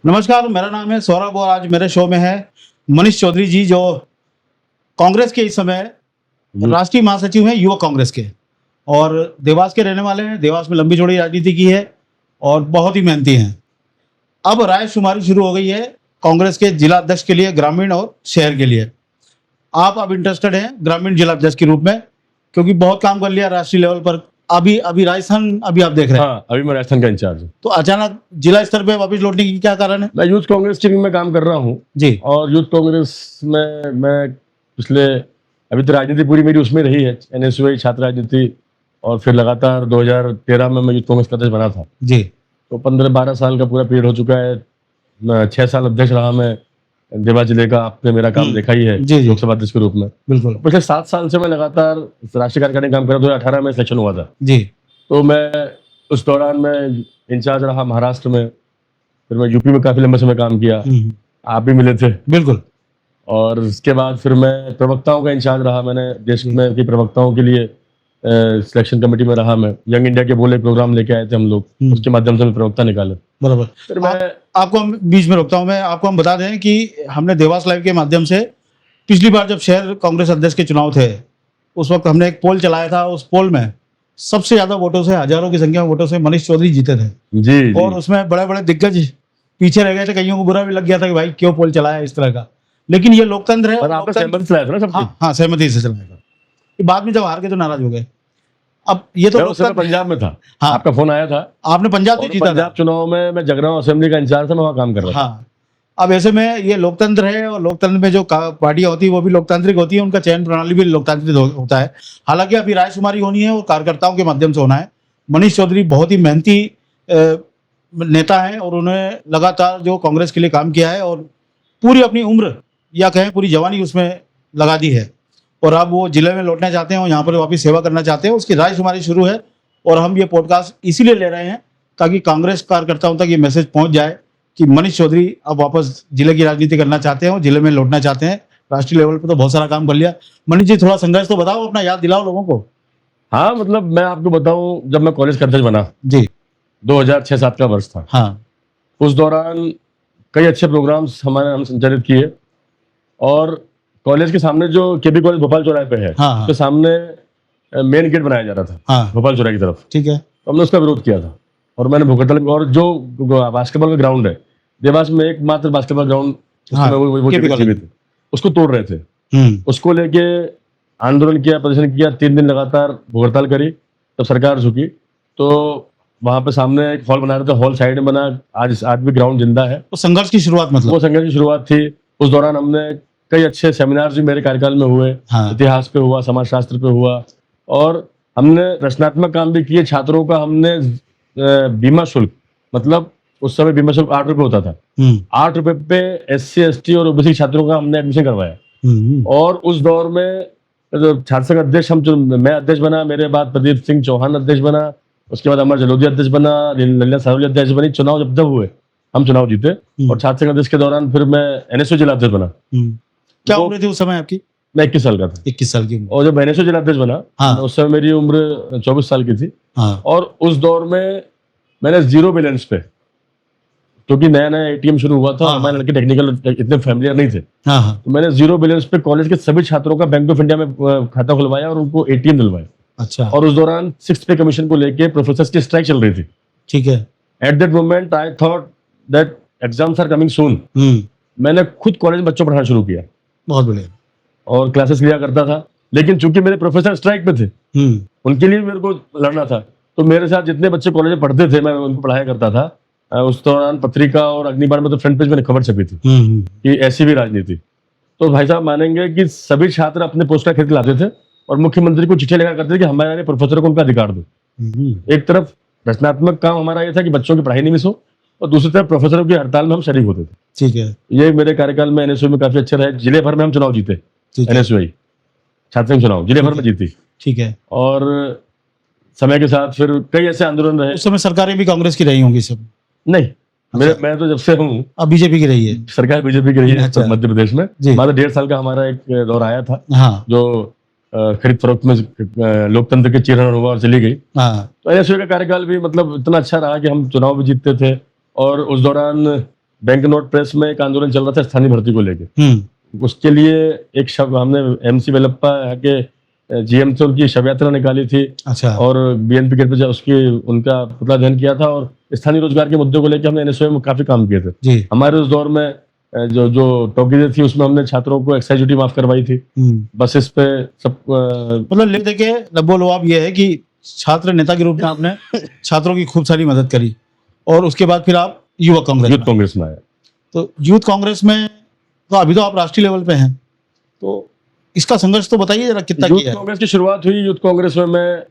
नमस्कार, मेरा नाम है सौरभ और आज मेरे शो में है मनीष चौधरी जी, जो कांग्रेस के इस समय राष्ट्रीय महासचिव हैं युवक कांग्रेस के, और देवास के रहने वाले हैं। देवास में लंबी चौड़ी राजनीति की है और बहुत ही मेहनती हैं। अब रायशुमारी शुरू हो गई है कांग्रेस के जिला अध्यक्ष के लिए, ग्रामीण और शहर के लिए। आप अब इंटरेस्टेड हैं ग्रामीण जिला अध्यक्ष के रूप में, क्योंकि बहुत काम कर लिया राष्ट्रीय लेवल पर। अभी राजस्थान अभी आप देख रहे हैं। हाँ, अभी मैं राजस्थान का इंचार्ज हूँ। तो अचानक जिला स्तर पे वापस लौटने की क्या कारण है? मैं यूथ कांग्रेस टीम में काम कर रहा हूँ जी। और यूथ कांग्रेस में मैं पिछले अभी तो राजनीति पूरी मेरी उसमें रही है, एनएसयूआई छात्र राजनीति, और फिर लगातार 2013 में मैं यूथ कांग्रेस का अध्यक्ष बना था। जी। तो 15-12 साल का पूरा पीरियड हो चुका है। 6 साल अध्यक्ष रहा मैं देवास जिले का। आपने मेरा काम देखा ही है जी। लोकसभा अध्यक्ष के रूप में। बिल्कुल। पिछले 7 साल से मैं लगातार राष्ट्रीय कार्यकारिणी काम कर रहा। 2018 में सिलेक्शन हुआ था। जी। तो मैं उस दौरान मैं इंचार्ज रहा महाराष्ट्र में, फिर मैं यूपी में काफी लंबे समय काम किया। आप भी मिले थे। बिल्कुल। और उसके बाद फिर मैं प्रवक्ताओं का इंचार्ज रहा। मैंने देश में की प्रवक्ताओं के लिए सिलेक्शन कमेटी में रहा। मैं यंग इंडिया के बोले प्रोग्राम लेके आए थे हम लोग, उसके माध्यम से मैं प्रवक्ता निकाले। बराबर। फिर मैं आपको हम बीच में रोकता हूं, मैं आपको हम बता दें कि हमने देवास लाइव के माध्यम से पिछली बार जब शहर कांग्रेस अध्यक्ष के चुनाव थे, उस वक्त हमने एक पोल चलाया था। उस पोल में सबसे ज्यादा वोटों से, हजारों की संख्या में वोटों से मनीष चौधरी जीते थे। जी। और उसमें बड़े बड़े दिग्गज पीछे रह गए थे। कईयों को बुरा भी लग गया था कि भाई क्यों पोल चलाया इस तरह का। लेकिन ये लोकतंत्र है। और आपने सहमति से लाया था ना सबकी? हाँ, सहमति से चलाया था। बाद में जब हार के तो नाराज हो गए। अब ये तो मैं पंजाब में था। हाँ, आपका फोन आया था। आपने पंजाब से जीता था। पंजाब चुनाव में मैं जगरांव असेंबली का इंचार्ज था, मैं वहाँ काम कर रहा था। हाँ। अब ऐसे में ये लोकतंत्र है, और लोकतंत्र में जो पार्टियां होती है वो भी लोकतांत्रिक होती है, उनका चयन प्रणाली भी लोकतांत्रिक होता है। हालांकि अभी रायशुमारी होनी है और कार्यकर्ताओं के माध्यम से होना है। मनीष चौधरी बहुत ही मेहनती नेता है और उन्होंने लगातार जो कांग्रेस के लिए काम किया है और पूरी अपनी उम्र या कहें पूरी जवानी उसमें लगा दी है, और अब वो जिले में लौटना चाहते हैं और यहाँ पर वापस सेवा करना चाहते हैं। उसकी रायशुमारी शुरू है और हम ये पॉडकास्ट इसीलिए ले रहे हैं ताकि कांग्रेस कार्यकर्ताओं तक ये मैसेज पहुंच जाए कि मनीष चौधरी अब वापस जिले की राजनीति करना चाहते हैं और जिले में लौटना चाहते हैं। राष्ट्रीय लेवल पर तो बहुत सारा काम कर लिया। मनीष जी, थोड़ा संघर्ष तो बताओ, अपना याद दिलाओ लोगों को। हाँ, मतलब मैं आपको बताऊं, जब मैं कॉलेज का अध्यक्ष बना जी, 2006-07 का वर्ष था। हाँ। उस दौरान कई अच्छे प्रोग्राम्स हम संचालित किए, और कॉलेज के सामने जो केबी कॉलेज भोपाल चौराहे पे है, हाँ, उसके सामने मेन गेट बनाया जा रहा था। हाँ, भोपाल चौराहे की तरफ। ठीक है। तो हमने उसका विरोध किया था और मैंने भूखहड़ताल। और जो बास्केटबॉल का ग्राउंड है देवास में, एकमात्र बास्केटबॉल ग्राउंड, हाँ, उसको तोड़ रहे थे। उसको लेके आंदोलन किया, प्रदर्शन किया, 3 दिन लगातार भूखहड़ताल करी। तब सरकार झुकी तो वहां पे सामने एक हॉल बना रहे थे, हॉल साइड में बना। आज भी ग्राउंड जिंदा है। तो संघर्ष की शुरुआत, मतलब वो संघर्ष की शुरुआत थी। उस दौरान हमने कई अच्छे सेमिनार भी मेरे कार्यकाल में हुए। हाँ। इतिहास पे हुआ, समाजशास्त्र पे हुआ, और हमने रचनात्मक काम भी किए। छात्रों का हमने बीमा शुल्क, मतलब उस समय बीमा शुल्क 8 रुपए होता था, 8 रुपए पे SC ST और OBC छात्रों का हमने एडमिशन करवाया। और उस दौर में छात्र संघ अध्यक्ष मैं अध्यक्ष बना, मेरे बाद प्रदीप सिंह चौहान अध्यक्ष बना, उसके बाद अमर जलोदिया अध्यक्ष बना, ललिता सारोली अध्यक्ष बनी। चुनाव जब हुए हम चुनाव जीते, और छात्र संघ अध्यक्ष के दौरान फिर मैं NSU जिला अध्यक्ष बना। क्या उम्र थी उस समय आपकी? मैं 21 साल का था। 21 साल की। और जब NSU जिला अध्यक्ष बना, हाँ, उस समय मेरी उम्र 24 साल की थी। हाँ। और उस दौर में मैंने 0 बैलेंस पे, क्योंकि नया नया ATM शुरू हुआ था। हाँ। हमारे लड़के टेक्निकल इतने फैमिलियर नहीं थे। हाँ। तो मैंने 0 बैलेंस पे कॉलेज के सभी छात्रों का बैंक ऑफ इंडिया में खाता खुलवाया और उनको ATM दिलवाया। अच्छा। और उस दौरान 6th पे कमीशन को लेके प्रोफेसर्स की स्ट्राइक चल रही थी। ठीक है। At that moment I thought that exams are coming soon. मैंने खुद कॉलेज में बच्चों पढ़ाना शुरू किया। बहुत बढ़िया। और क्लासेस लिया करता था, लेकिन चूंकि मेरे प्रोफेसर स्ट्राइक पे थे, उनके लिए मेरे को लड़ना था। तो मेरे साथ जितने बच्चे कॉलेज में पढ़ते थे, मैं उनको पढ़ाया करता था। उस दौरान पत्रिका और अग्निबाण में तो फ्रंट पेज में खबर छपी थी कि ऐसी भी राजनीति। तो भाई साहब मानेंगे कि सभी छात्र अपने पोस्टर खरीद लाते थे और मुख्यमंत्री को चिट्ठी लगा करते थे कि हमारे प्रोफेसर को उनका अधिकार दो। एक तरफ रचनात्मक काम हमारा ये था कि बच्चों की पढ़ाई नहीं मिस हो, और दूसरी तरफ प्रोफेसरों की हड़ताल में हम शरीक होते थे। ठीक है। ये मेरे कार्यकाल में NSU में काफी अच्छे रहे। जिले भर में हम चुनाव जीते। NSU छात्र संघ चुनाव जिले भर में जीती। ठीक है। और समय के साथ फिर कई ऐसे आंदोलन रहे। उस समय सरकारें भी कांग्रेस की रही होंगी सब? नहीं, मैं तो जब से हूँ, अब बीजेपी की रही है। सरकार बीजेपी की रही है। अच्छा। मध्य प्रदेश में 1.5 साल का हमारा एक दौर आया था। हाँ। जो खरीद फरोख्त में लोकतंत्र के चीरहरण हुआ और चली गई। हाँ। तो NSU का कार्यकाल भी मतलब इतना अच्छा रहा कि हम चुनाव भी जीतते थे। और उस दौरान बैंक नोट प्रेस में एक आंदोलन चल रहा था स्थानीय भर्ती को लेके। उसके लिए एक शव हमने MC वेलप्पा के GM थे, उनकी शव यात्रा निकाली थी। अच्छा। और BNP गेट पे उसकी उनका पुतला दहन किया था, और स्थानीय रोजगार के मुद्दों को लेकर हमने NSOA में काफी काम किए थे जी। हमारे उस दौर में। जो टॉकीजें थी उसमें हमने छात्रों को एक्साइज ड्यूटी माफ करवाई थी, बसेस पे सब। मतलब लिख देके बोलो आप, ये है कि छात्र नेता के रूप में आपने छात्रों की खूब सारी मदद करी, और उसके बाद फिर आप युवक कांग्रेस में आए। तो यूथ कांग्रेस में तो अभी तो आप राष्ट्रीय लेवल पे हैं, तो इसका संघर्ष तो बताइए जरा, कितना किया है? कांग्रेस की शुरुआत हुई यूथ कांग्रेस में, मैं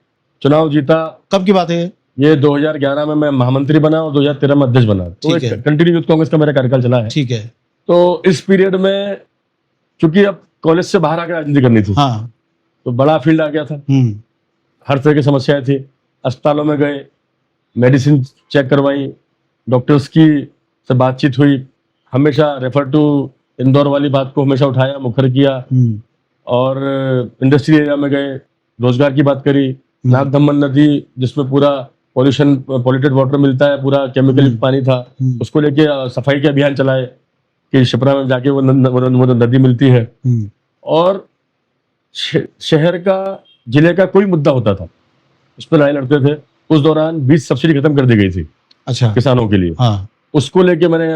चुनाव जीता। कब की बात है ये 2011 में मैं महामंत्री बना और 2013 में अध्यक्ष बना। तो कंटिन्यू यूथ कांग्रेस का मेरा कार्यकाल चला है। ठीक है। तो इस पीरियड में चूंकि अब कॉलेज से बाहर आकर राजनीति करनी थी, हाँ, तो बड़ा फील्ड आ गया था। हर तरह की समस्याएं थी। अस्पतालों में गए, मेडिसिन चेक करवाई, डॉक्टर्स की से बातचीत हुई, हमेशा रेफर टू इंदौर वाली बात को हमेशा उठाया, मुखर किया। और इंडस्ट्रियल एरिया में गए, रोजगार की बात करी। नागदमन नदी जिसमें पूरा पॉल्यूटेड वाटर मिलता है, पूरा केमिकल पानी था, उसको लेके सफाई के अभियान चलाए कि शिप्रा में जाके वो नदी मिलती है। और शहर का, जिले का कोई मुद्दा होता था उस पर लड़ाई लड़ते थे। उस दौरान बीज सब्सिडी खत्म कर दी गई थी। अच्छा। किसानों के लिए। हाँ। उसको लेके मैंने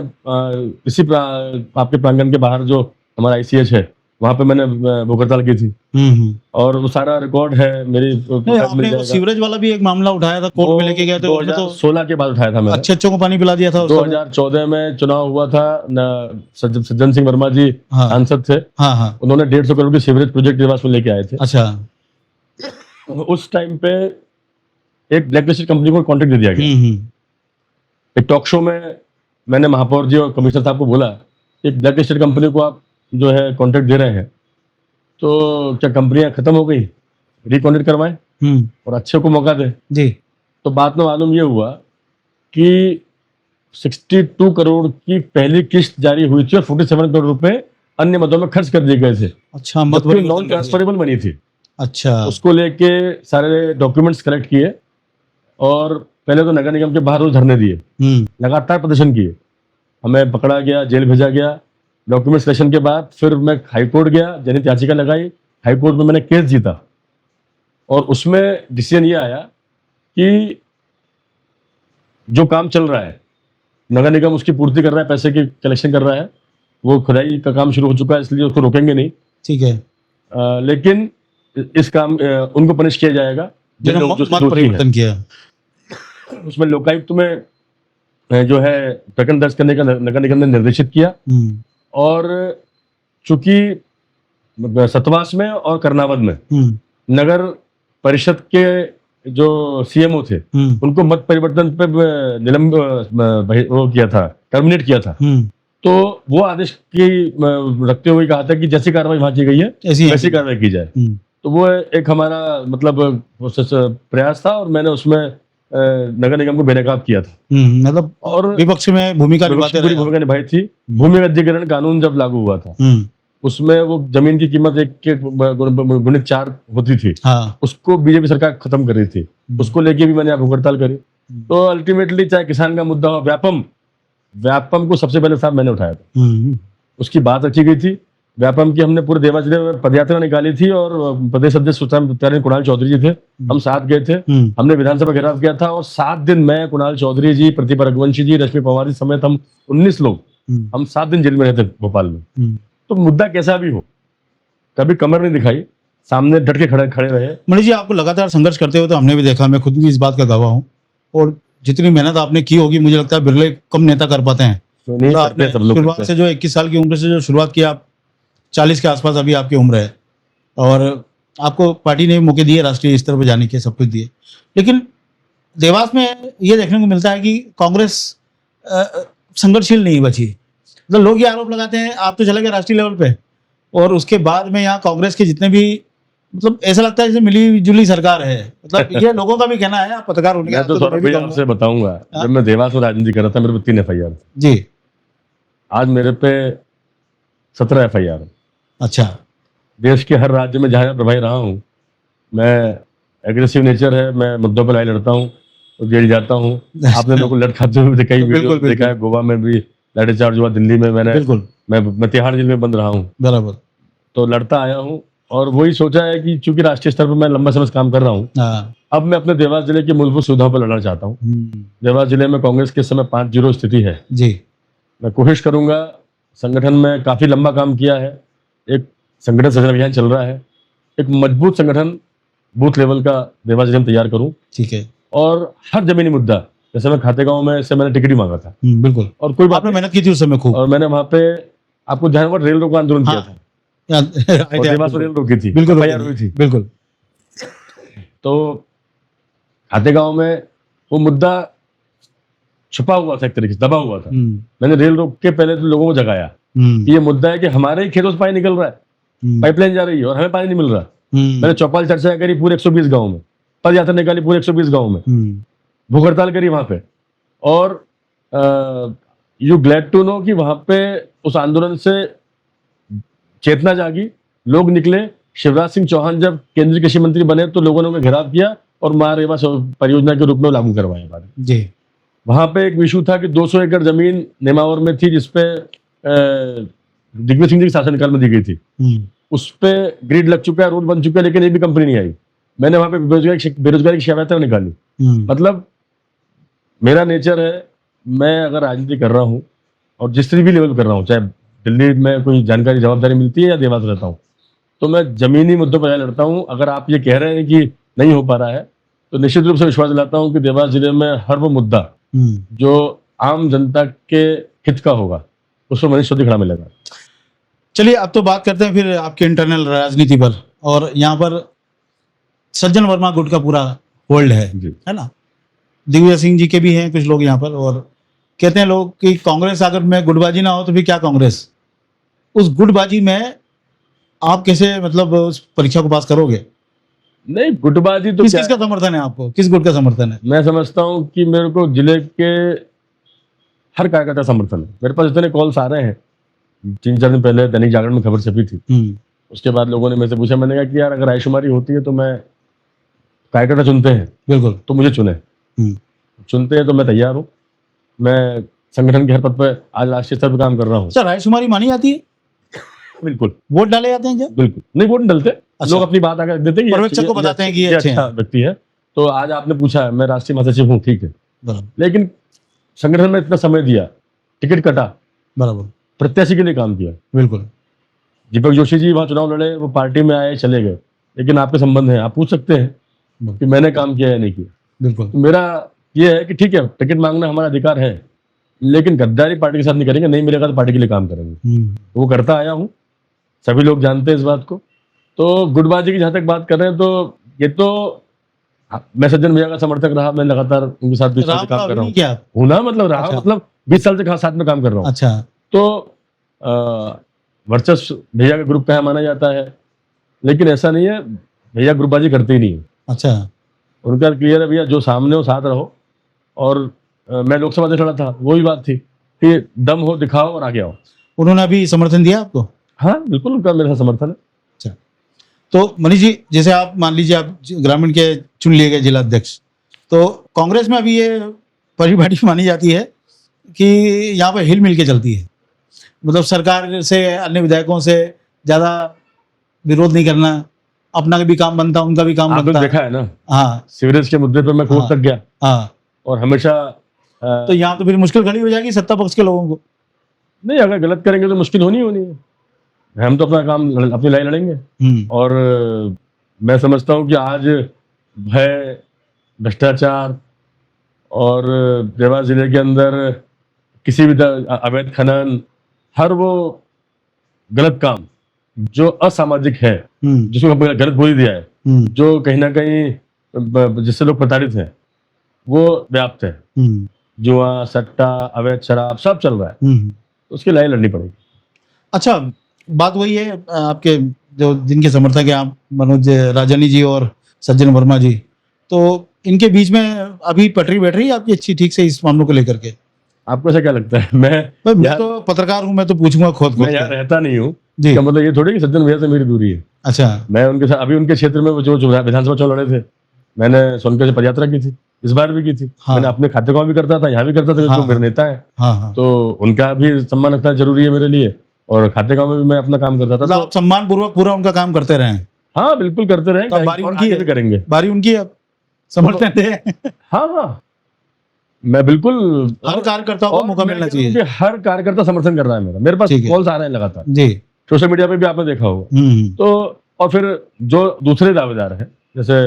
इसी आपके प्रांगण के बाहर जो हमारा ICH है, वहां पे मैंने भूख हड़ताल की थी। और वो सारा रिकॉर्ड है मेरी। आपने सीवरेज वाला भी एक मामला उठाया था, कोर्ट में लेके गए थे। 2016 के बाद उठाया था मैंने। अच्छे को पानी पिला दिया था। 2014 में चुनाव हुआ था, सज्जन सिंह वर्मा जी सांसद थे। उन्होंने 150 करोड़ की सीवरेज प्रोजेक्ट देवास में लेके आए थे। अच्छा। उस टाइम पे एक ब्लैक लिस्टेड कंपनी को कॉन्ट्रैक्ट दे दिया गया। एक टॉक शो में मैंने महापौर जी और कमिश्नर साहब को बोला, एक ब्लैक लिस्टेड कंपनी को आप जो है कॉन्ट्रैक्ट दे रहे हैं, तो क्या कंपनियां खत्म हो गई, रिकॉन्ट्रैक्ट करवाएं और अच्छे को मौका दें जी। तो बात में मालूम ये हुआ कि 62 करोड़ की पहली किस्त जारी हुई थी और 47 करोड़ रुपए अन्य मदों में खर्च कर दिए गए थे। अच्छा। मतलब नॉन ट्रांसफरेबल मनी थी। अच्छा। उसको लेके सारे डॉक्यूमेंट्स कलेक्ट किए और पहले तो नगर निगम के बाहर धरने दिए, लगातार प्रदर्शन किए। हमें पकड़ा गया, जेल भेजा गया। डॉक्यूमेंट सिलेक्शन के बाद फिर मैं हाईकोर्ट गया, जनहित याचिका लगाई, हाईकोर्ट में मैंने केस जीता। और उसमें डिसीजन ये आया कि जो काम चल रहा है, नगर निगम उसकी पूर्ति कर रहा है, पैसे की कलेक्शन कर रहा है, वो खुदाई का काम शुरू हो चुका है, इसलिए उसको रोकेंगे नहीं। ठीक है। लेकिन इस काम उनको पनिश किया जाएगा जो परिवर्तन किया। उसमें लोकायुक्त में जो है प्रकरण दर्ज करने का नगर निगम ने निर्देशित किया। और चूंकि सतवास में और कर्नावत में नगर परिषद के जो CMO थे, उनको मत परिवर्तन पे वो किया था, टर्मिनेट किया था। तो वो आदेश की रखते हुए कहा था कि जैसी कार्रवाई वहां की गई है वैसी कार्रवाई की जाए। तो वो एक हमारा मतलब प्रयास था और मैंने उसमें नगर निगम को बेनकाब किया था। मतलब और विपक्ष में भूमिका निभाई थी। भूमि अधिग्रहण कानून जब लागू हुआ था, उसमें वो जमीन की कीमत 1 के गुणित 4 होती थी। हाँ। उसको बीजेपी सरकार खत्म कर रही थी, उसको लेके भी मैंने भूख हड़ताल करी। तो अल्टीमेटली चाहे किसान का मुद्दा हो, व्यापम को सबसे पहले साहब मैंने उठाया था। उसकी बात रखी गई थी। व्यापम की हमने पूरे देवास जिले में पदयात्रा निकाली थी और प्रदेश अध्यक्ष कुणाल चौधरी जी थे, हम साथ गए थे। हमने विधानसभा घेराव किया था और 7 दिन मैं, कुणाल चौधरी जी, प्रतिभा रघुवंशी जी, रश्मि पवार जी समेत हम 19 लोग, हम 7 दिन जेल में रहते भोपाल में। तो मुद्दा कैसा भी हो, कभी कमर नहीं दिखाई, सामने डट के खड़े रहे। मणि जी, आपको लगातार संघर्ष करते हुए तो हमने भी देखा, मैं खुद भी इस बात का गवाह हूँ। और जितनी मेहनत आपने की होगी, मुझे लगता है बिरले कम नेता कर पाते हैं। शुरुआत से जो 21 साल की उम्र से जो शुरुआत की, आप 40 के आसपास अभी आपकी उम्र है, और आपको पार्टी ने मौके दिए राष्ट्रीय स्तर पर जाने के, सब कुछ दिए। लेकिन देवास में ये देखने को मिलता है कि कांग्रेस संघर्षशील नहीं बची। मतलब लोग ये आरोप लगाते हैं आप तो चले गए राष्ट्रीय लेवल पे, और उसके बाद में यहाँ कांग्रेस के जितने भी, मतलब ऐसा लगता है जैसे मिली जुली सरकार है। मतलब ये लोगों का भी कहना है, आप पत्रकार होने का। तो आपसे बताऊंगा, जब मैं देवास में राजनीति कर रहा था, मेरे पे 3 FIR जी। आज मेरे पे 17 FIR। अच्छा। देश के हर राज्य में जहाँ प्रभारी रहा हूँ मैं, एग्रेसिव नेचर है, मैं मुद्दों पर लड़ाई लड़ता हूँ, जेल जाता हूँ। आपने लोगों को लड़ खाते हुए देखा है, गोवा में भी लाठीचार्ज हुआ दिल्ली में, बिल्कुल मैं तिहाड़ जेल में बंद रहा हूँ, बराबर। तो लड़ता आया हूँ। और वही सोचा है कि चूंकि राष्ट्रीय स्तर पर मैं लंबा समय से काम कर रहा हूँ, हाँ। अब मैं अपने देवास जिले की मूलभूत सुविधाओं पर लड़ना चाहता हूँ। देवास जिले में कांग्रेस के इस समय 5-0 स्थिति है जी। मैं कोशिश करूंगा, संगठन में काफी लंबा काम किया है, एक संगठन सृजन अभियान चल रहा है, एक मजबूत संगठन बूथ लेवल का देवास जिले में तैयार करूं। ठीक है। और हर जमीनी मुद्दा, जैसे मैं खातेगांव में से मैंने टिकट ही मांगा था, बिल्कुल। और कोई बात आपने मेहनत की थी उस समय खूब। और मैंने वहां पे, आपको ध्यान होगा, रेल रोको आंदोलन किया था, और देवास में रेल रोकी थी, बिल्कुल FIR हुई थी। बिल्कुल। तो खातेगांव में वो मुद्दा छुपा हुआ था, एक तरीके से दबा हुआ था। मैंने रेल रोक के पहले तो लोगों को जगाया कि ये मुद्दा है कि हमारे ही खेतों से पानी निकल रहा है, पाइपलाइन जा रही है और हमें पानी नहीं मिल रहा। मैंने चौपाल चर्चा करी पूरे 120 गांव में, पद यात्रा निकाली पूरे 120 गांव में, भूख हड़ताल करी वहां पे। और यू ग्लैड टू नो कि वहां पे उस आंदोलन से चेतना जागी, लोग निकले। शिवराज सिंह चौहान जब केंद्रीय कृषि मंत्री बने तो लोगों ने उन्हें घेराव किया और महारेवा परियोजना के रूप में लागू करवाया बात जी। वहां पे एक इशू था कि 200 एकड़ जमीन नेमावर में थी, जिसपे दिग्विजय सिंह जी के शासनकाल में दी गई थी, उस पे ग्रिड लग चुका है, रोड बन चुका है, लेकिन एक भी कंपनी नहीं आई। मैंने वहां पे बेरोजगारी की शिकायतें निकाली। मतलब मेरा नेचर है, मैं अगर राजनीति कर रहा हूँ और जिस भी लेवल कर रहा हूँ, चाहे दिल्ली में कोई जानकारी जवाबदारी मिलती है या देवास रहता हूँ, तो मैं जमीनी मुद्दों पर लड़ता हूँ। अगर आप ये कह रहे हैं कि नहीं हो पा रहा है, तो निश्चित रूप से विश्वास दिलाता हूँ कि देवास जिले में हर वो मुद्दा जो आम जनता के हित का होगा, उस पर मनीष चौधरी खड़ा मिलेगा। चलिए, अब तो बात करते हैं फिर आपके इंटरनल राजनीति पर। और यहाँ पर सज्जन वर्मा गुट का पूरा होल्ड है ना। दिग्विजय सिंह जी के भी हैं कुछ लोग यहाँ पर, और कहते हैं लोग कि कांग्रेस अगर में गुटबाजी ना हो तो फिर क्या कांग्रेस। उस गुटबाजी में आप कैसे मतलब उस परीक्षा को पास करोगे? नहीं, गुटबाजी तो किसका समर्थन है आपको? किस गुट का समर्थन है? मैं समझता हूँ कि मेरे को जिले के हर कार्यकर्ता समर्थन है। मेरे पास इतने कॉल्स आ रहे हैं, 3-4 दिन पहले दैनिक जागरण में खबर छपी थी, उसके बाद लोगों ने मेरे से पूछा, मैंने कहा कि यार अगर रायशुमारी होती है तो मैं, कार्यकर्ता चुनते हैं बिल्कुल, तो मुझे चुने, चुनते हैं तो मैं तैयार हूँ। मैं संगठन के हर पद पर आज राष्ट्रीय स्तर पर काम कर रहा हूँ। सर, रायशुमारी मानी जाती है? बिल्कुल। वोट डाले जाते हैं क्या? बिल्कुल नहीं, वोट नहीं डलते। अच्छा। लोग अपनी बात आकर देते हैं, पर्यवेक्षक को बताते हैं कि ये अच्छा व्यक्ति है। तो आज आपने पूछा, मैं राष्ट्रीय महासचिव हूँ, ठीक है, लेकिन संगठन में इतना समय दिया, टिकट कटा, बराबर, प्रत्याशी के लिए काम किया। बिल्कुल। दीपक जोशी जी वहां चुनाव लड़े, वो पार्टी में आए, चले गए, लेकिन आपके संबंध है, आप पूछ सकते हैं कि मैंने काम किया या नहीं किया। बिल्कुल। तो मेरा ये है कि ठीक है, टिकट मांगना हमारा अधिकार है, लेकिन गद्दारी पार्टी के साथ नहीं करेंगे, नहीं मिलेगा तो पार्टी के लिए काम करेंगे। वो करता आया हूँ, सभी लोग जानते हैं इस बात को। तो गुटबाजी की जहां तक बात कर रहे हैं, तो ये तो मैं सज्जन भैया का समर्थक रहा, मैं लगातार उनके साथ 20 साल से काम कर रहा हूँ। क्या हूँ ना, मतलब रहा, मतलब 20 साल से साथ में काम कर रहा हूँ। अच्छा। तो वर्चस्व भैया के ग्रुप का है माना जाता है, लेकिन ऐसा नहीं है, भैया ग्रुपबाजी करते ही नहीं है। अच्छा। उनका क्लियर है, भैया जो सामने हो साथ रहो। और मैं लोकसभा से लड़ा था, वही बात थी कि दम हो दिखाओ और आगे आओ। उन्होंने अभी समर्थन दिया आपको? हाँ बिल्कुल, उनका मेरा समर्थन है। अच्छा, तो मनीष जी, जैसे आप मान लीजिए आप ग्रामीण के चुन लिए गए जिला अध्यक्ष, तो कांग्रेस में अभी ये परिपाटी मानी जाती है कि यहाँ पर हिल मिल के चलती है, मतलब सरकार से, अन्य विधायकों से ज्यादा विरोध नहीं करना, अपना भी काम बनता, उनका भी काम बनता। देखा है ना, हाँ, सीवरेज के मुद्दे पर मैं कोर्ट तक गया, हाँ, और हमेशा तो यहाँ तो फिर मुश्किल खड़ी हो जाएगी सत्ता पक्ष के लोगों को। नहीं, अगर गलत करेंगे तो मुश्किल होनी है, हम तो अपना काम, अपनी लड़ाई लड़ेंगे। और मैं समझता हूँ कि आज भय, भ्रष्टाचार और देवास जिले के अंदर किसी भी अवैध खनन, हर वो गलत काम जो असामाजिक है, जिसको गलत बोली दिया है, जो कहीं ना कहीं जिससे लोग प्रताड़ित हैं, वो व्याप्त है। जुआ, सट्टा, अवैध शराब सब चल रहा है, उसकी लड़ाई लड़नी पड़ेगी। अच्छा, बात वही है, आपके जो जिनके समर्थक हैं आप, मनोज राजानी जी और सज्जन वर्मा जी, तो इनके बीच में अभी पटरी बैठ रही है आपकी अच्छी ठीक से इस मामलों को लेकर के? आपको ऐसा क्या लगता है? मैं तो पत्रकार हूं, मैं तो पूछूंगा खुद को, मैं यहाँ रहता नहीं हूँ जी। क्या मतलब ये थोड़ी कि सज्जन भैया से मेरी दूरी है? अच्छा। मैं उनके साथ, अभी उनके क्षेत्र में जो विधानसभा चुनाव लड़े थे, मैंने सोनकर से पदयात्रा की थी, इस बार भी की थी। हाँ। मैंने अपने खाते काम भी करता था, यहाँ भी करता था, हाँ। जो मेरे नेता है हाँ हाँ, तो उनका भी सम्मान रखना जरूरी है मेरे लिए, और खाते काम में भी मैं अपना काम करता था। मतलब तो आप सम्मान पूर्वक पूरा उनका काम करते रहे हैं। हाँ बिल्कुल करते तो रहेंगे, अब बारी और उनकी आगे है, भी करेंगे। बारी उनकी है, अब समर्थन दे। हाँ हाँ, मैं बिल्कुल हर कार्यकर्ताओं को और मौका मैं मिलना कह रहा हूँ चाहिए। कि हर कार्यकर्ता समर्थन कर रहा है मेरा, मेरे पास ठीक है। कॉल्स आ रहे हैं लगातार, जी। सोशल मीडिया पे भी आपने देखा होगा। तो और फिर जो दूसरे दावेदार हैं, जैसे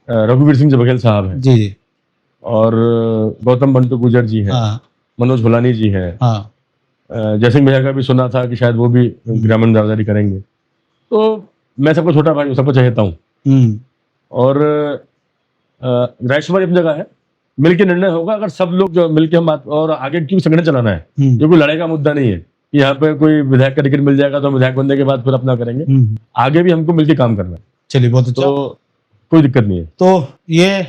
रघुवीर सिंह बघेल साहब हैं, जी जी। और गौतम बंटू गुजर जी हैं, हाँ मनोज भुलानी जी हैं, हाँ। जयसिंह भैया का भी सुना था कि शायद वो भी ग्रामीण दावेदारी करेंगे। तो मैं सबको छोटा भाई हूँ, सबको चाहता हूँ, और रायशुमारी अपनी जगह है, मिलके निर्णय होगा। अगर सब लोग जो मिलके हम बात, और आगे क्यों संगठन चलाना है, ये कोई लड़ाई का मुद्दा नहीं है कि यहाँ पे कोई विधायक का टिकट मिल जाएगा तो हम विधायक बनने के बाद फिर अपना करेंगे। आगे भी हमको मिलके काम करना है, चलिए बहुत अच्छा। तो कोई दिक्कत नहीं है। तो ये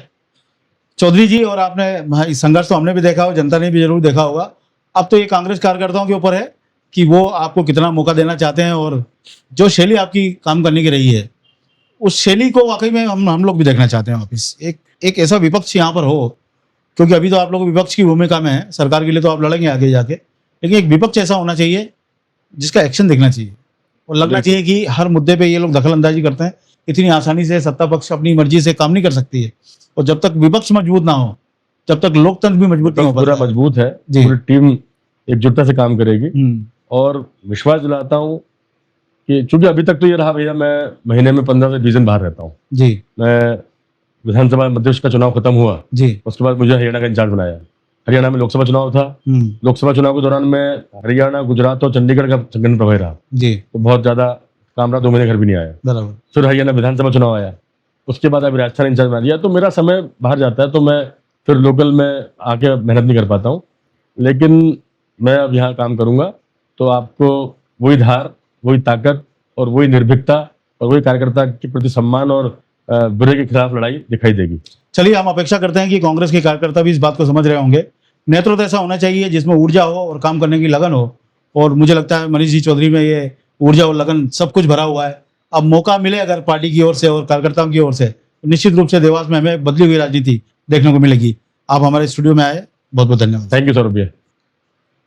चौधरी जी, और आपने भाई संघर्ष तो हमने भी देखा हो, जनता ने भी जरूर देखा होगा। अब तो ये कांग्रेस कार्यकर्ताओं के ऊपर है कि वो आपको कितना मौका देना चाहते हैं, और जो शैली आपकी काम करने की रही है उस शैली को वाकई में हम लोग भी देखना चाहते हैं वापस। एक ऐसा विपक्ष यहाँ पर हो, क्योंकि अभी तो आप लोग विपक्ष की भूमिका में है, सरकार के लिए तो आप लड़ेंगे आगे जाके, लेकिन एक विपक्ष ऐसा होना चाहिए जिसका एक्शन दिखना चाहिए, और लगना चाहिए कि हर मुद्दे पे ये लोग दखल अंदाजी करते हैं। इतनी आसानी से सत्ता पक्ष अपनी मर्जी से काम नहीं कर सकती है, और जब तक विपक्ष मजबूत ना हो जब तक लोकतंत्र भी मजबूत नहीं हो पूरा पाता है। मजबूत है, जी। पूरी टीम एकजुटता से काम करेगी, और विश्वास दिलाता हूँ कि चूंकि अभी तक तो ये रहा भैया, मैं महीने में 15 से 20 दिन बाहर रहता हूँ। जी मैं विधानसभा मध्यप्रदेश का चुनाव खत्म हुआ, जी। उसके बाद मुझे हरियाणा का इंचार्ज बनाया। हरियाणा में लोकसभा चुनाव था, लोकसभा चुनाव के दौरान मैं हरियाणा, गुजरात और चंडीगढ़ का संगठन प्रभारी रहा। जी तो बहुत ज्यादा काम रहा, 2 महीने घर भी नहीं आया। बराबर। फिर हरियाणा विधानसभा चुनाव आया, उसके बाद अभी राजस्थान इंचार्ज बना दिया, तो मेरा समय बाहर जाता है, तो मैं फिर लोकल में आके मेहनत नहीं कर पाता हूँ। लेकिन मैं अब यहाँ काम करूँगा, तो आपको वही धार, वही ताकत और वही निर्भीकता और वही कार्यकर्ता के प्रति सम्मान और बुरे के खिलाफ लड़ाई दिखाई देगी। चलिए, हम अपेक्षा करते हैं कि कांग्रेस के कार्यकर्ता भी इस बात को समझ रहे होंगे। नेतृत्व ऐसा होना चाहिए जिसमें ऊर्जा हो और काम करने की लगन हो, और मुझे लगता है मनीष जी चौधरी में ये ऊर्जा और लगन सब कुछ भरा हुआ है। अब मौका मिले अगर पार्टी की ओर से और कार्यकर्ताओं की ओर से, तो निश्चित रूप से देवास में हमें बदली हुई राजनीति देखने को मिलेगी। आप हमारे स्टूडियो में आए, बहुत बहुत धन्यवाद। थैंक यू सौरभ भैया।